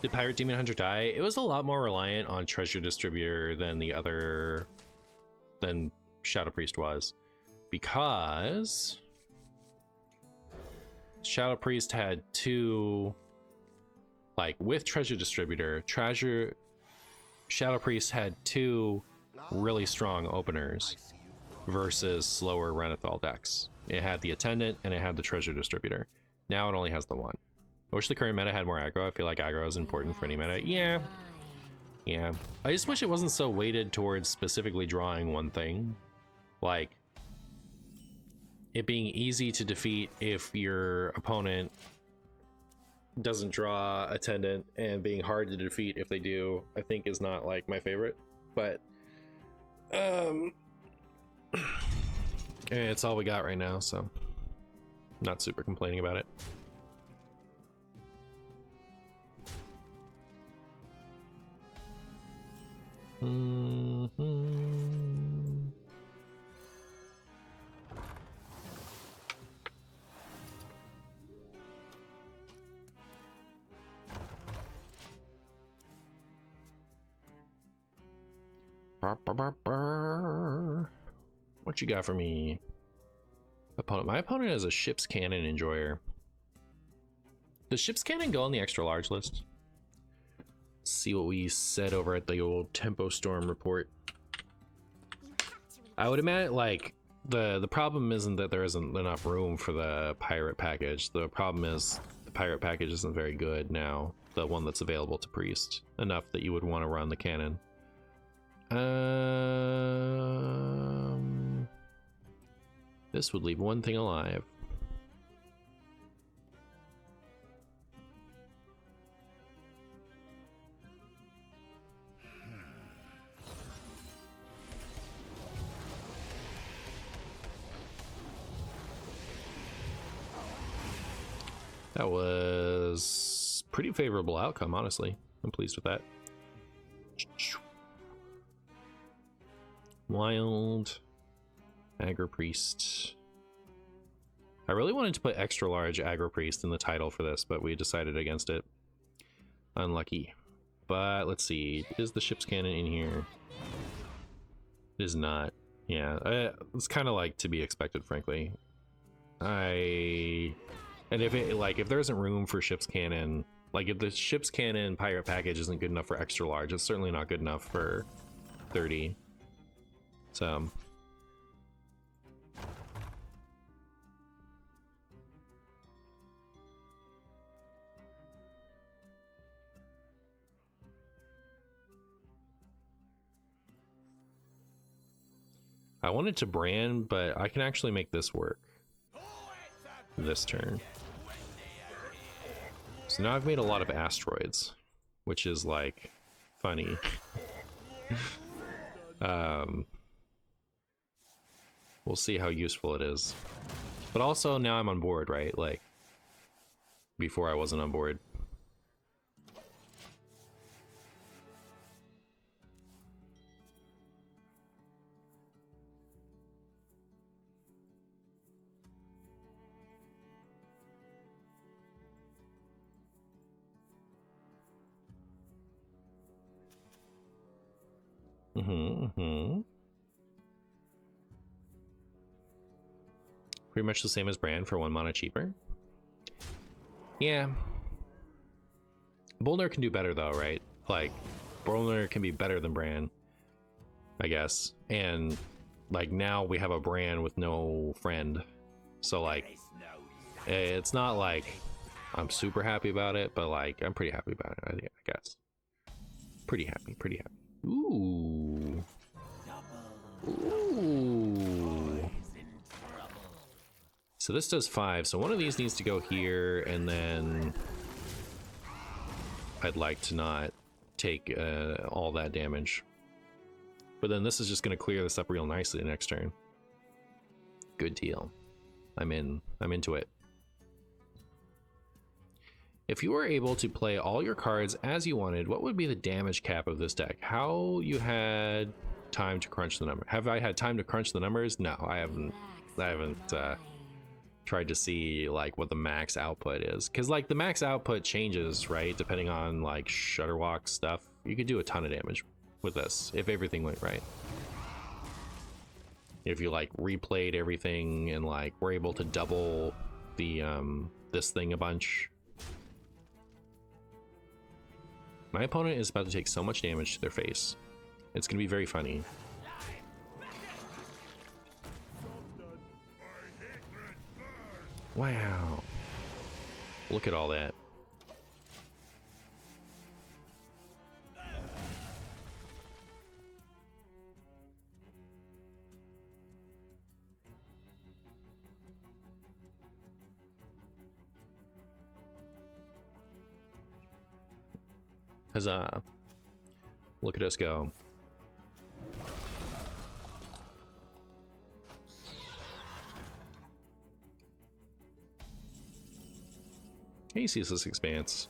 Did Pirate Demon Hunter die? It was a lot more reliant on Treasure Distributor than the other... than Shadow Priest was. Because... Shadow Priest had two... Like, with Treasure Distributor, Shadow Priest had two really strong openers versus slower Renethal decks. It had the Attendant and it had the Treasure Distributor. Now it only has the one. I wish the current meta had more aggro. I feel like aggro is important for any meta. Yeah. Yeah. I just wish it wasn't so weighted towards specifically drawing one thing. Like, it being easy to defeat if your opponent doesn't draw Attendant, and being hard to defeat if they do, I think is not like my favorite. But it's all we got right now, so not super complaining about it. What you got for me? Opponent. My opponent is a Ship's Cannon enjoyer. Does Ship's Cannon go on the extra large list? Let's see what we said over at the old Tempo Storm report. I would imagine, like, the problem isn't that there isn't enough room for the pirate package. The problem is the pirate package isn't very good now. The one that's available to Priest. Enough that you would want to run the cannon. This would leave one thing alive. That was pretty favorable outcome, honestly. I'm pleased with that. Wild Aggro Priest. I really wanted to put extra large Aggro Priest in the title for this, but we decided against it. Unlucky. But let's see, is the Ship's Cannon in here? It is not. Yeah, it's kind of like to be expected, frankly. And if it, like, if there isn't room for Ship's Cannon, like if the Ship's Cannon pirate package isn't good enough for extra large, it's certainly not good enough for 30. So I wanted to brand, but I can actually make this work this turn. So now I've made a lot of asteroids, which is like funny. We'll see how useful it is. But also now I'm on board, right? Like, before I wasn't on board. Pretty much the same as Brand for 1 mana cheaper. Yeah. Bolner can do better though, right? Like, Bolner can be better than Brand, I guess. And like now we have a Brand with no friend. So like, it's not like I'm super happy about it, but like I'm pretty happy about it, I guess. Pretty happy, pretty happy. Ooh. Ooh. So this does 5, so one of these needs to go here, and then I'd like to not take all that damage. But then this is just going to clear this up real nicely next turn. Good deal. I'm into it. If you were able to play all your cards as you wanted, what would be the damage cap of this deck? How you had time to crunch the number? Have I had time to crunch the numbers? No, I haven't tried to see like what the max output is, because like the max output changes, right, depending on like Shudderwock stuff. You could do a ton of damage with this if everything went right. If you like replayed everything and like were able to double the this thing a bunch. My opponent is about to take so much damage to their face. It's gonna be very funny. Wow. Look at all that. Huzzah. Look at us go. Hey, ceaseless expanse.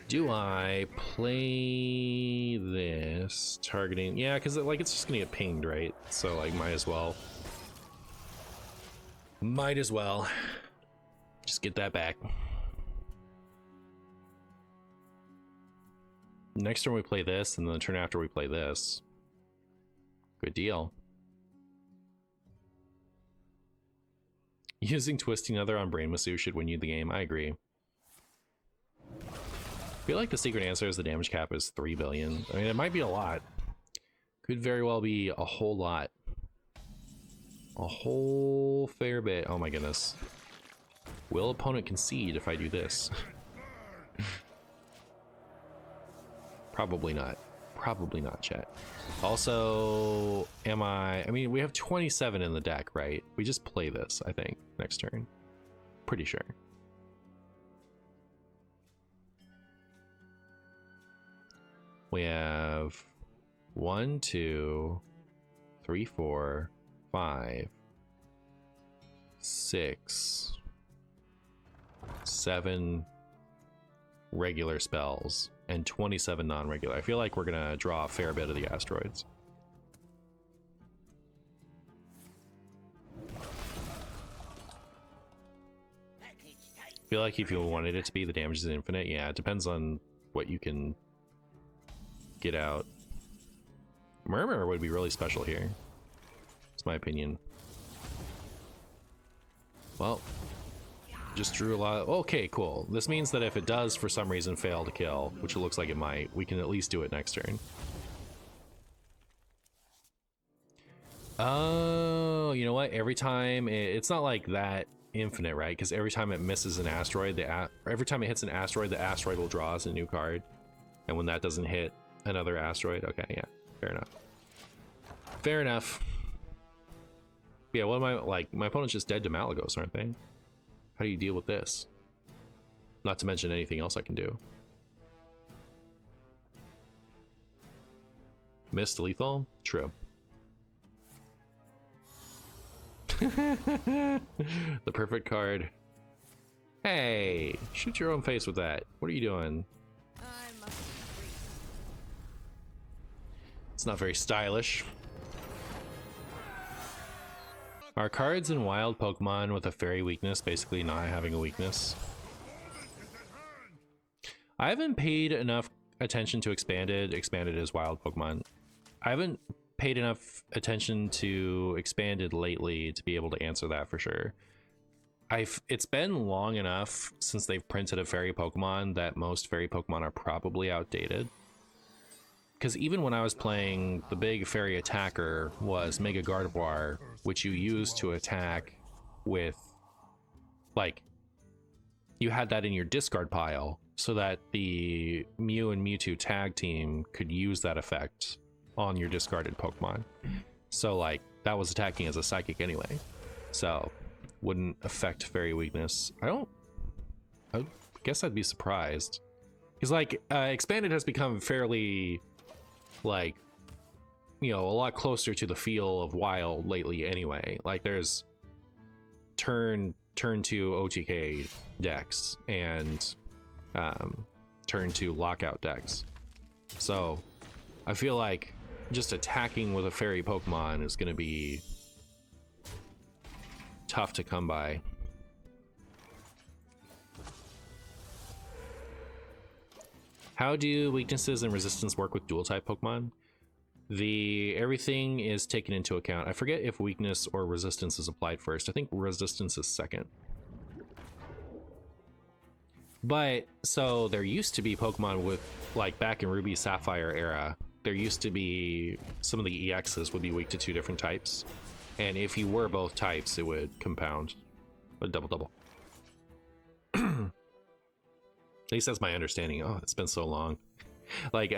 Do I play this targeting? Yeah, because like it's just gonna get pinged, right? So like might as well. Might as well. Just get that back. Next turn we play this, and then the turn after we play this. Good deal. Using Twisting Nether on MartianBuu should win you the game. I agree. I feel like the secret answer is the damage cap is 3 billion. I mean, it might be a lot. Could very well be a whole lot. A whole fair bit. Oh my goodness. Will opponent concede if I do this? Probably not. Probably not, chat. Also, I mean, we have 27 in the deck, right? We just play this, I think, next turn. Pretty sure. We have 1, 2, 3, 4, 5, 6, 7 regular spells and 27 non-regular. I feel like we're gonna draw a fair bit of the asteroids. I feel like if you wanted it to be, the damage is infinite. Yeah, it depends on what you can get out. Murmur would be really special here. It's my opinion. Well, just drew a lot of, okay, cool. This means that if it does for some reason fail to kill, which it looks like it might, we can at least do it next turn. Oh, you know what? Every time it's not like that infinite, right? Because every time it misses an asteroid, every time it hits an asteroid, the asteroid will draw us a new card. And when that doesn't hit another asteroid, okay, yeah, fair enough. Fair enough. Yeah, what am I, like, my opponent's just dead to Malagos, aren't they? How do you deal with this? Not to mention anything else I can do. Missed lethal? True. The perfect card. Hey, shoot your own face with that. What are you doing? It's not very stylish. Are cards in wild Pokemon with a fairy weakness basically not having a weakness? I haven't paid enough attention to Expanded. Expanded is wild Pokemon. I haven't paid enough attention to Expanded lately to be able to answer that for sure. It's been long enough since they've printed a fairy Pokemon that most fairy Pokemon are probably outdated. Because even when I was playing, the big fairy attacker was Mega Gardevoir, which you use to attack with, like, you had that in your discard pile so that the Mew and Mewtwo tag team could use that effect on your discarded Pokemon. So, like, that was attacking as a psychic anyway. So, wouldn't affect fairy weakness. I guess I'd be surprised. Because, like, Expanded has become fairly, like, you know, a lot closer to the feel of wild lately anyway. Like, there's turn 2 OTK decks and turn 2 lockout decks. So I feel like just attacking with a fairy Pokemon is going to be tough to come by. How do weaknesses and resistance work with dual type Pokemon? Everything is taken into account. I forget if weakness or resistance is applied first. I think resistance is second. But so there used to be Pokemon with, like back in Ruby Sapphire era, there used to be some of the EXs would be weak to 2 different types. And if you were both types, it would compound. A double. At least that's my understanding. Oh, it's been so long. Like,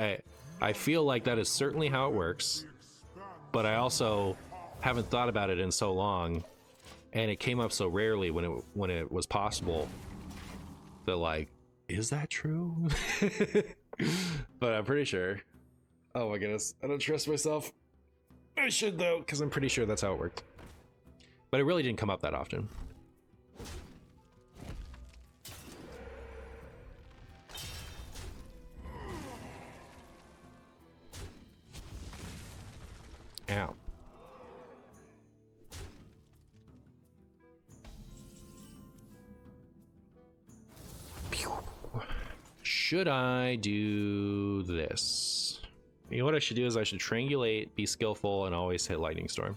I feel like that is certainly how it works, but I also haven't thought about it in so long, and it came up so rarely when it was possible that, like, is that true? But I'm pretty sure. Oh my goodness, I don't trust myself. I should though, because I'm pretty sure that's how it worked. But it really didn't come up that often. Ow. Should I do this? You know what I should do is I should triangulate, be skillful, and always hit Lightning Storm.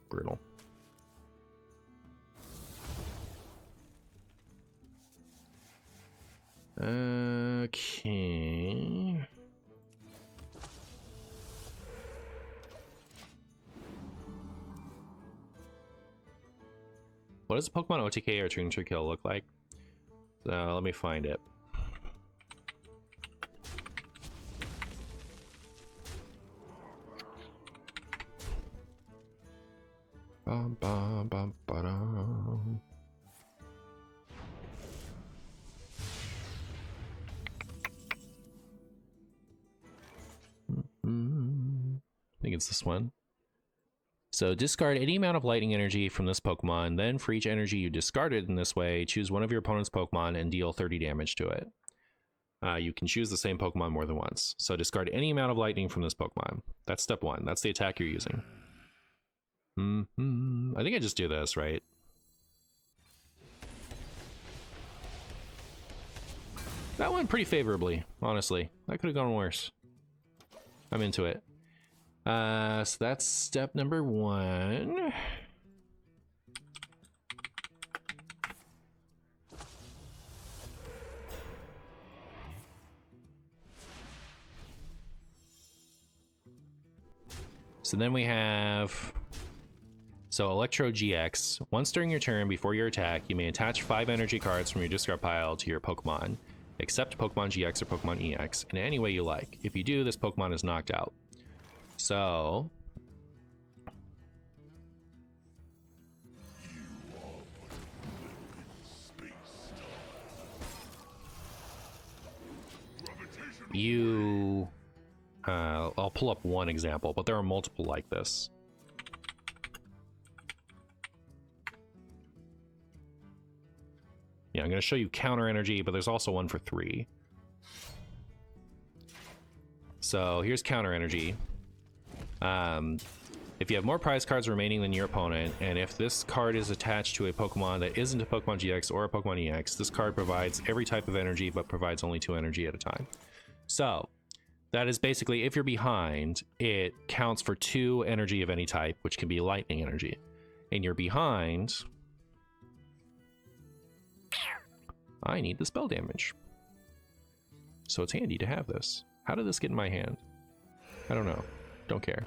Brutal. Okay. What does a Pokemon OTK or Turn to Kill look like? So let me find it. Bum, bum, bum, ba-dum. I think it's this one. So discard any amount of lightning energy from this Pokemon, then for each energy you discarded in this way, choose one of your opponent's Pokemon and deal 30 damage to it. You can choose the same Pokemon more than once. So discard any amount of lightning from this Pokemon. That's step 1. That's the attack you're using. I think I just do this, right? That went pretty favorably, honestly. That could have gone worse. I'm into it. So that's step number 1. So then we have... So Electro GX. Once during your turn, before your attack, you may attach 5 energy cards from your discard pile to your Pokemon, except Pokemon GX or Pokemon EX, in any way you like. If you do, this Pokemon is knocked out. So... I'll pull up one example, but there are multiple like this. Yeah, I'm going to show you counter energy, but there's also one for 3. So here's counter energy. If you have more prize cards remaining than your opponent, and if this card is attached to a Pokemon that isn't a Pokemon GX or a Pokemon EX, this card provides every type of energy, but provides only 2 energy at a time. So that is basically, if you're behind, it counts for 2 energy of any type, which can be lightning energy. And you're behind... I need the spell damage. So it's handy to have this. How did this get in my hand? I don't know. Don't care.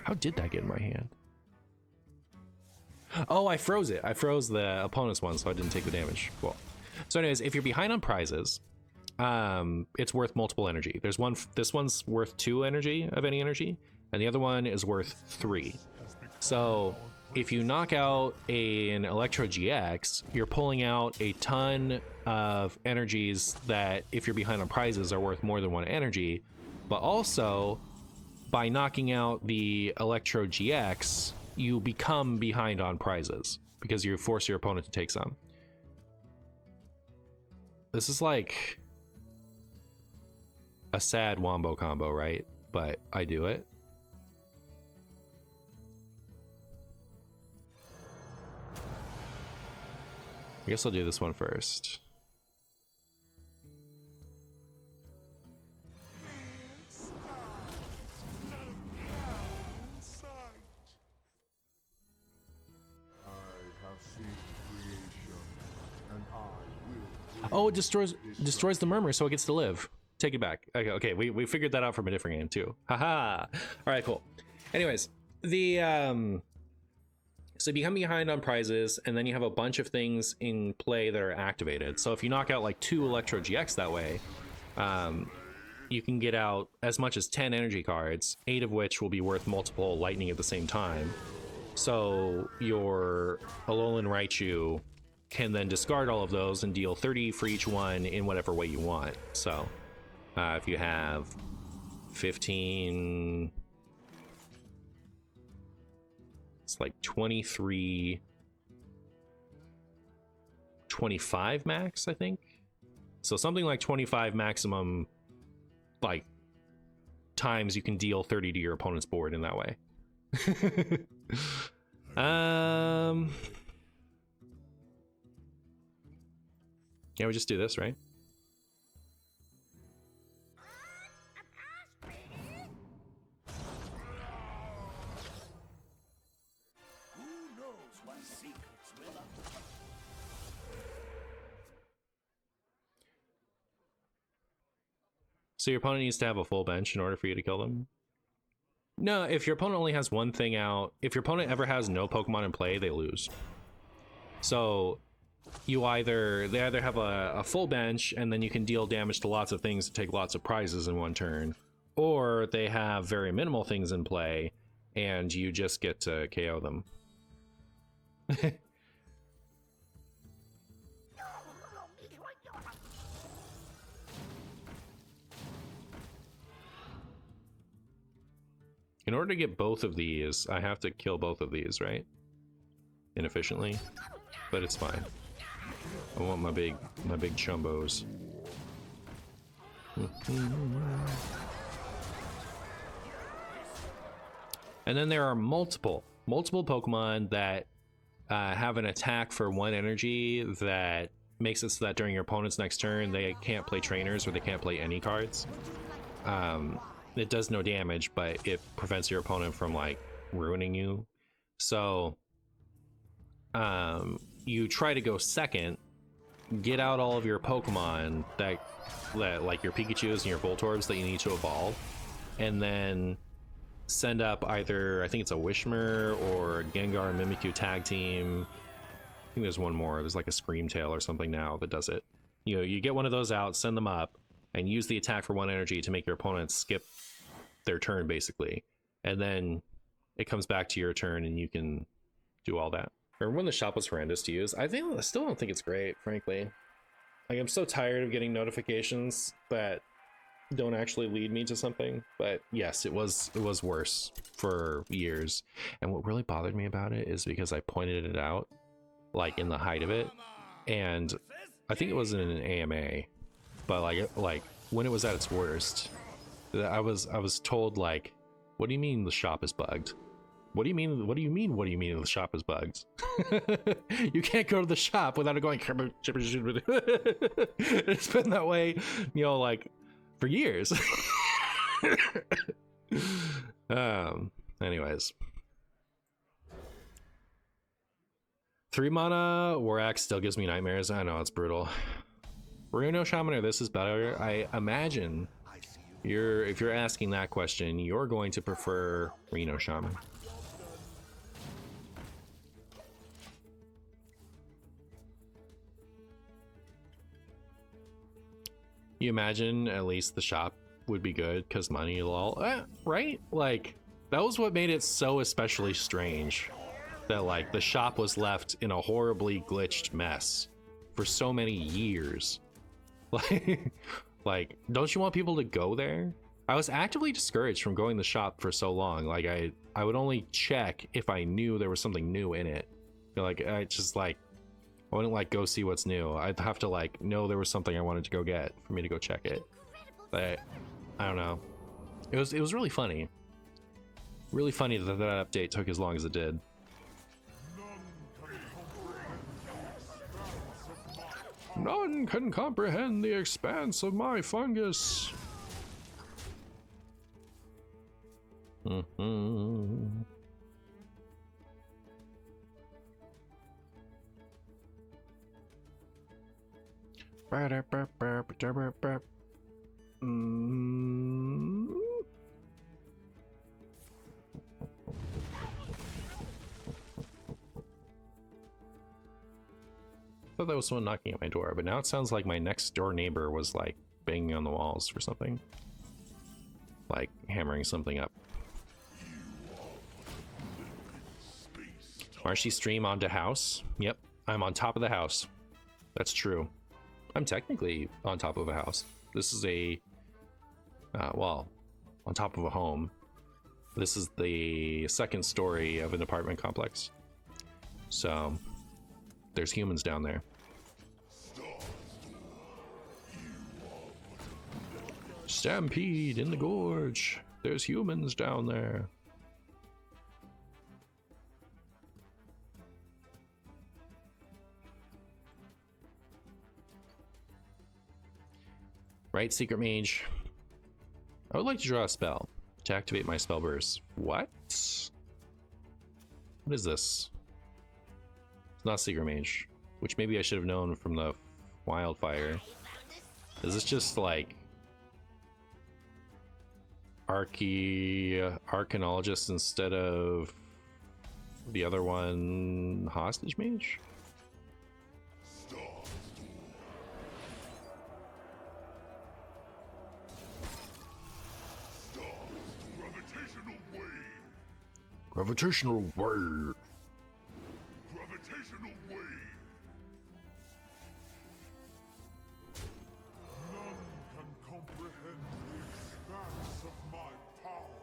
How did that get in my hand? Oh, I froze it. I froze the opponent's one, so I didn't take the damage. Cool. So anyways, if you're behind on prizes, it's worth multiple energy. There's one, this one's worth 2 energy of any energy, and the other one is worth 3. So if you knock out an Electro GX, you're pulling out a ton of energies that, if you're behind on prizes, are worth more than 1 energy. But also, by knocking out the Electro GX, you become behind on prizes because you force your opponent to take some. This is like a sad wombo combo, right? But I do it. I guess I'll do this one first. Oh, it destroys the murmur, so it gets to live. Take it back. Okay, we figured that out from a different game too. Haha. All right, cool. Anyways, the so you come behind on prizes, and then you have a bunch of things in play that are activated. So if you knock out like 2 Electro GX that way, you can get out as much as 10 energy cards, 8 of which will be worth multiple lightning at the same time. So your Alolan Raichu can then discard all of those and deal 30 for each one in whatever way you want. So if you have 15, it's like 23, 25 max, I think. So something like 25 maximum, like, times you can deal 30 to your opponent's board in that way. Yeah, we just do this, right? So your opponent needs to have a full bench in order for you to kill them? No, if your opponent only has one thing out, if your opponent ever has no Pokemon in play, they lose. So they either have a full bench and then you can deal damage to lots of things to take lots of prizes in one turn, or they have very minimal things in play and you just get to KO them. In order to get both of these, I have to kill both of these, right? Inefficiently, but it's fine. I want my big chumbos. And then there are multiple Pokemon that have an attack for 1 energy that makes it so that during your opponent's next turn they can't play trainers or they can't play any cards. It does no damage, but it prevents your opponent from like ruining you. So you try to go second, get out all of your Pokemon that like your Pikachus and your Voltorbs that you need to evolve, and then send up either, I think it's a Wishmer or Gengar and Mimikyu tag team. I think there's one more. There's like a Screamtail or something now that does it. You know, you get one of those out, send them up, and use the attack for 1 energy to make your opponent skip their turn, basically. And then it comes back to your turn and you can do all that. Remember when the shop was horrendous to use? I still don't think it's great, frankly. Like, I'm so tired of getting notifications that don't actually lead me to something. But yes, it was worse for years. And what really bothered me about it is because I pointed it out, like, in the height of it. And I think it was in an AMA, but like when it was at its worst, I was told, like, what do you mean the shop is bugged? What do you mean the shop is bugged? You can't go to the shop without it going. It's been that way, you know, like, for years. Anyways, 3 mana Warax still gives me nightmares. I know, it's brutal. Reno Shaman or this is better? I imagine if you're asking that question, you're going to prefer Reno Shaman. You imagine at least the shop would be good because money, lol, right? Like, that was what made it so especially strange, that like the shop was left in a horribly glitched mess for so many years. Like, don't you want people to go there? I was actively discouraged from going to the shop for so long. Like, I would only check if I knew there was something new in it. Like, I wouldn't like go see what's new. I'd have to like know there was something I wanted to go get for me to go check it. But I don't know. It was really funny. Really funny that that update took as long as it did. None can comprehend the expanse of my fungus. Mm-hmm. I thought that was someone knocking at my door, but now it sounds like my next door neighbor was like banging on the walls for something. Like hammering something up. Marshy stream onto house. Yep, I'm on top of the house. That's true. I'm technically on top of a house. This is a, well, on top of a home. This is the second story of an apartment complex. So, there's humans down there. Stampede in the gorge. There's humans down there. Right, Secret Mage. I would like to draw a spell to activate my spell burst. What? What is this? It's not Secret Mage, which maybe I should have known from the wildfire. Is this just like Archaeologist instead of the other one, Hostage Mage? Gravitational wave. Gravitational wave. None can comprehend the expanse of my power.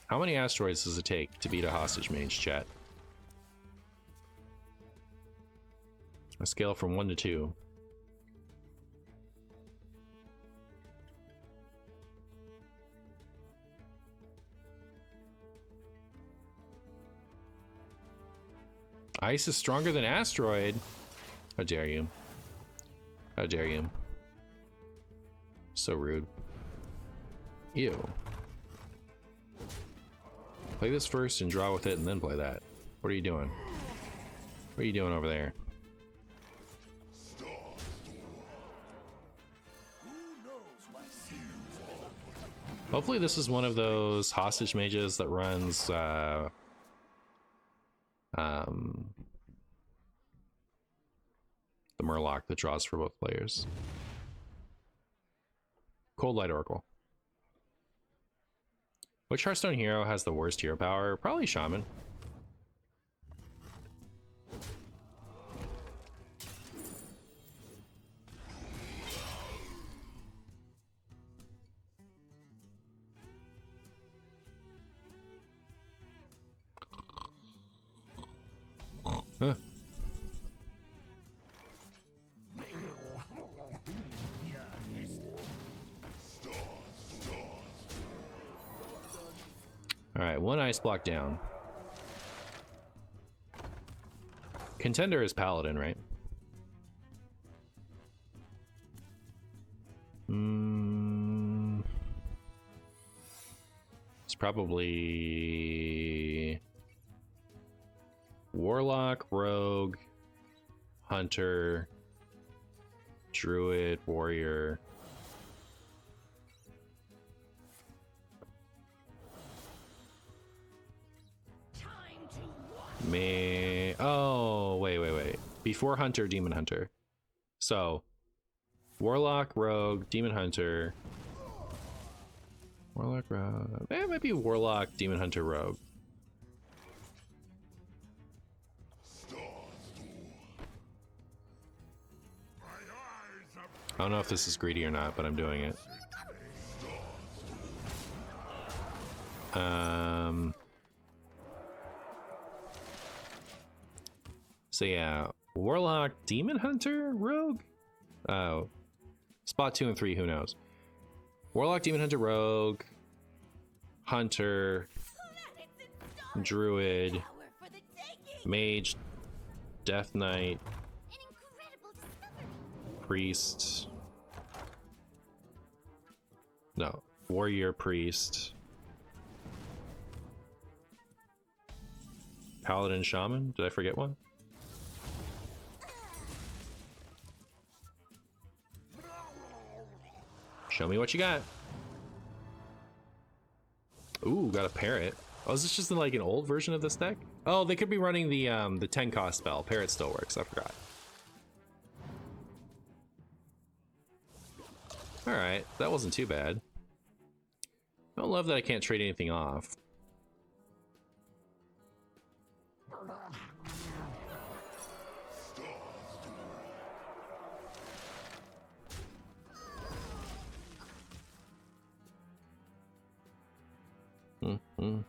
How many asteroids does it take to beat a hostage mage, chat? A scale from 1 to 2. Ice is stronger than asteroid. How dare you? How dare you? So rude. Ew. Play this first and draw with it and then play that. What are you doing? What are you doing over there? Hopefully this is one of those hostage mages that runs the Murloc that draws for both players. Cold Light Oracle. Which Hearthstone hero has the worst hero power? Probably Shaman. Huh. All right, one ice block down. Contender is Paladin, right? It's probably Warlock, Rogue, Hunter, Druid, Warrior. Oh, wait. Before Hunter, Demon Hunter. So, Warlock, Rogue, Demon Hunter. Warlock, Rogue. It might be Warlock, Demon Hunter, Rogue. I don't know if this is greedy or not, but I'm doing it. So yeah, Warlock, Demon Hunter, Rogue? Oh, spot 2 and 3, who knows? Warlock, Demon Hunter, Rogue, Hunter, Druid, Mage, Death Knight, priest. No, warrior priest. Paladin shaman? Did I forget one? Show me what you got. Ooh, got a parrot. Oh, is this just like an old version of this deck? Oh, they could be running the 10 cost spell. Parrot still works, I forgot. Alright, that wasn't too bad. I don't love that I can't trade anything off.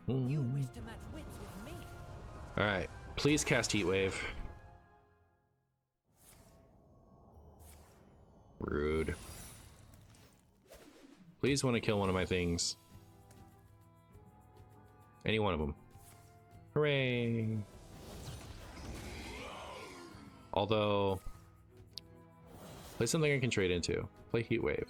You wish to match wits with me? Alright, please cast Heat Wave. Rude. Please want to kill one of my things. Any one of them. Hooray! Although, play something I can trade into. Play Heat Wave.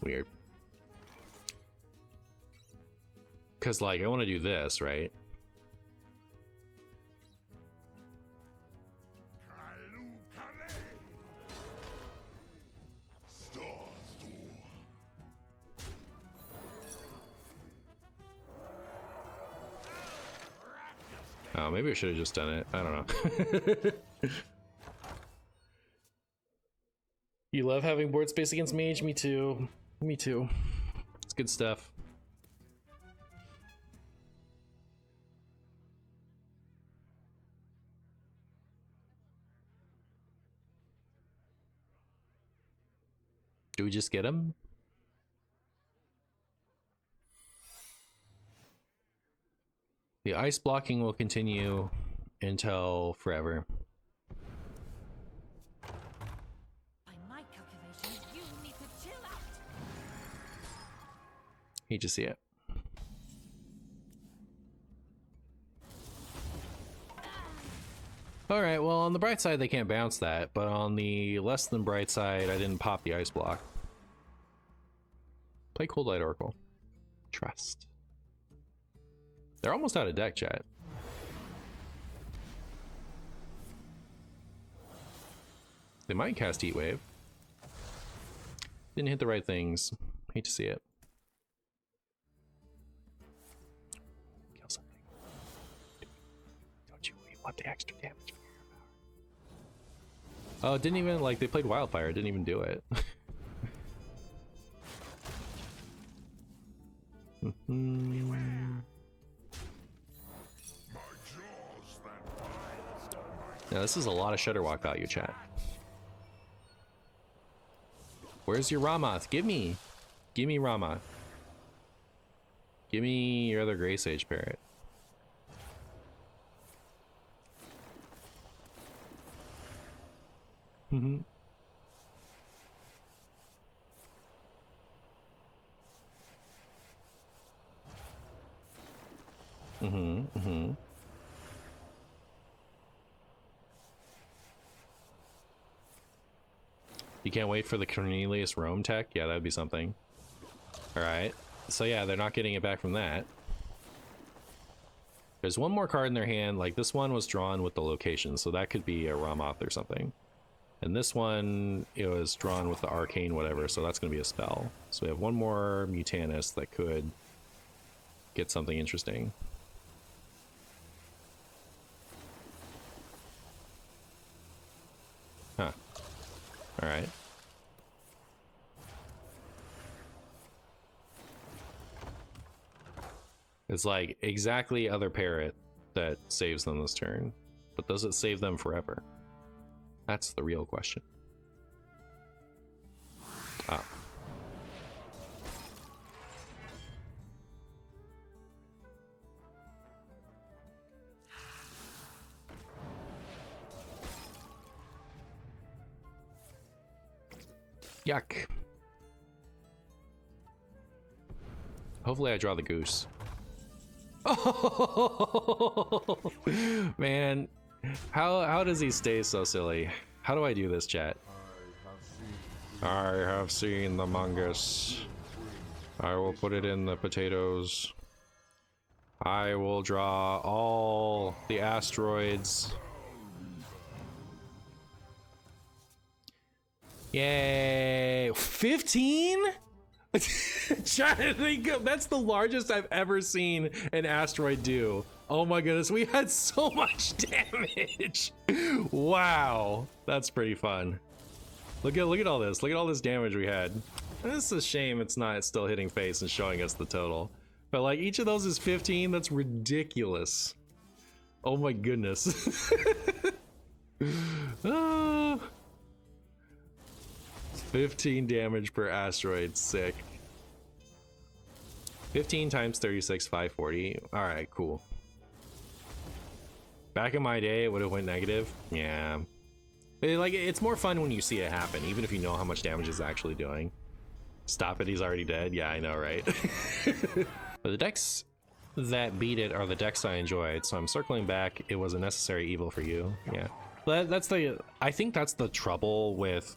Weird. Because, like, I want to do this, right? Oh, maybe I should have just done it. I don't know. You love having board space against mage? Me too. Me too. It's good stuff. Do we just get him? The ice blocking will continue until forever. By my calculations, you need to chill out. Hate to see it. Alright, well, on the bright side, they can't bounce that, but on the less than bright side, I didn't pop the ice block. Play Cold Light Oracle. Trust. They're almost out of deck, chat. They might cast Heat Wave. Didn't hit the right things. Hate to see it. Kill something. Don't you want the extra damage? Oh, it didn't even, like, they played Wildfire. It didn't even do it. Now, this is a lot of Shudderwock value, chat. Where's your Ramoth? Give me! Give me Ramoth. Give me your other Grey Sage Parrot. Mm-hmm. Mm-hmm. Mm-hmm. You can't wait for the Cornelius Rome tech? Yeah, that'd be something. Alright. So yeah, they're not getting it back from that. There's one more card in their hand. Like, this one was drawn with the location, so that could be a Ramoth or something. And this one, it was drawn with the arcane whatever, so that's going to be a spell. So we have one more Mutanus that could get something interesting. Huh. Alright. It's like exactly other parrot that saves them this turn. But does it save them forever? That's the real question. Ah. Yuck. Hopefully I draw the goose. Oh, man. How does he stay so silly? How do I do this, chat? I have seen the mungus. I will put it in the potatoes. I will draw all the asteroids. Yay! 15? Trying to think of, that's the largest I've ever seen an asteroid do. Oh my goodness, we had so much damage. Wow, that's pretty fun. Look at all this. Look at all this damage we had. It's a shame it's not still hitting face and showing us the total. But like each of those is 15. That's ridiculous. Oh my goodness. 15 damage per asteroid. Sick. 15 times 36, 540. All right, cool. Back in my day, it would have went negative. Yeah. Like, it's more fun when you see it happen, even if you know how much damage it's actually doing. Stop it, he's already dead. Yeah, I know, right? But the decks that beat it are the decks I enjoyed, so I'm circling back. It was a necessary evil for you. Yeah. But that's the, I think that's the trouble with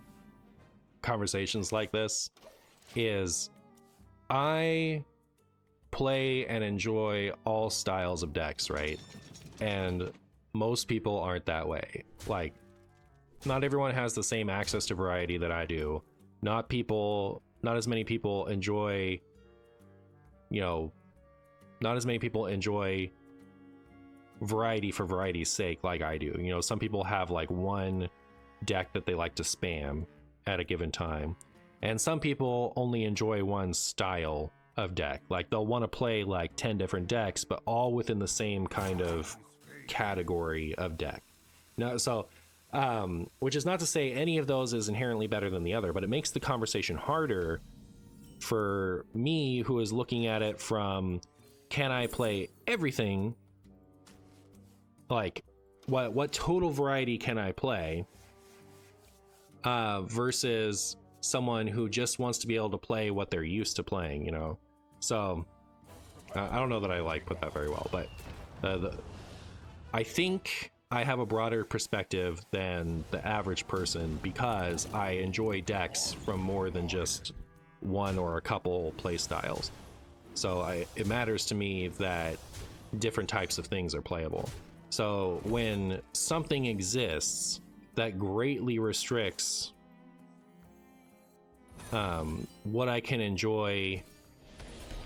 conversations like this, is I play and enjoy all styles of decks, right? And most people aren't that way. Like, not everyone has the same access to variety that I do. Not as many people enjoy, you know, not as many people enjoy variety for variety's sake like I do. You know, some people have like one deck that they like to spam at a given time, and some people only enjoy one style of deck. Like, they'll want to play like 10 different decks, but all within the same kind of category of deck. No, so which is not to say any of those is inherently better than the other, but it makes the conversation harder for me, who is looking at it from, can I play everything? Like, what total variety can I play? Versus someone who just wants to be able to play what they're used to playing, you know? So I don't know that I like put that very well, but I think I have a broader perspective than the average person because I enjoy decks from more than just one or a couple play styles. So it matters to me that different types of things are playable. So when something exists that greatly restricts what I can enjoy,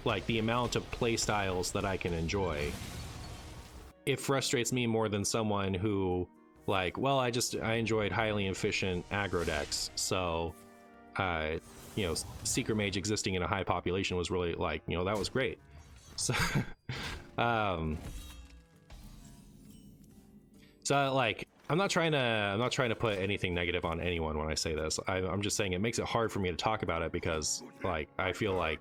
like the amount of play styles that I can enjoy, it frustrates me more than someone who, like, well, I enjoyed highly efficient aggro decks, so you know, Secret Mage existing in a high population was really, like, you know, that was great. So so like, I'm not trying to put anything negative on anyone when I say this. I'm just saying it makes it hard for me to talk about it because, like, I feel like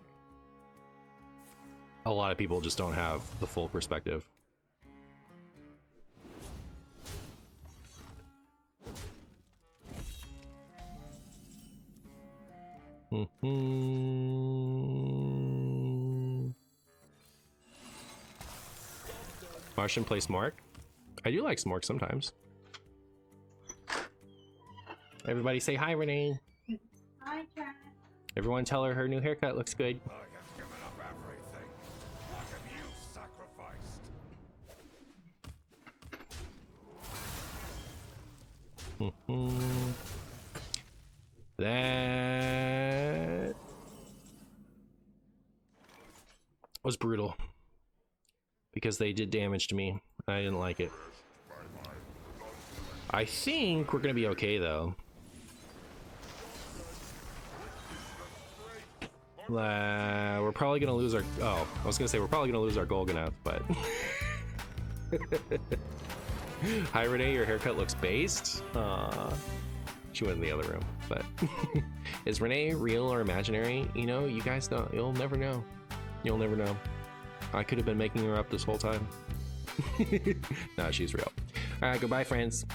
a lot of people just don't have the full perspective. Martian play Smork. I do like Smork sometimes. Everybody say hi, Renee. Hi, Chad. Everyone tell her new haircut looks good. I have given up everything. What have you sacrificed? That was brutal because they did damage to me. I didn't like it. I think we're gonna be okay though. We're probably gonna lose our, oh, I was gonna say we're probably gonna lose our Golganath, but hi Renee, your haircut looks based. She went in the other room, but is Renee real or imaginary? You know, you guys don't, you'll never know. You'll never know. I could have been making her up this whole time. No, she's real. All right, goodbye, friends.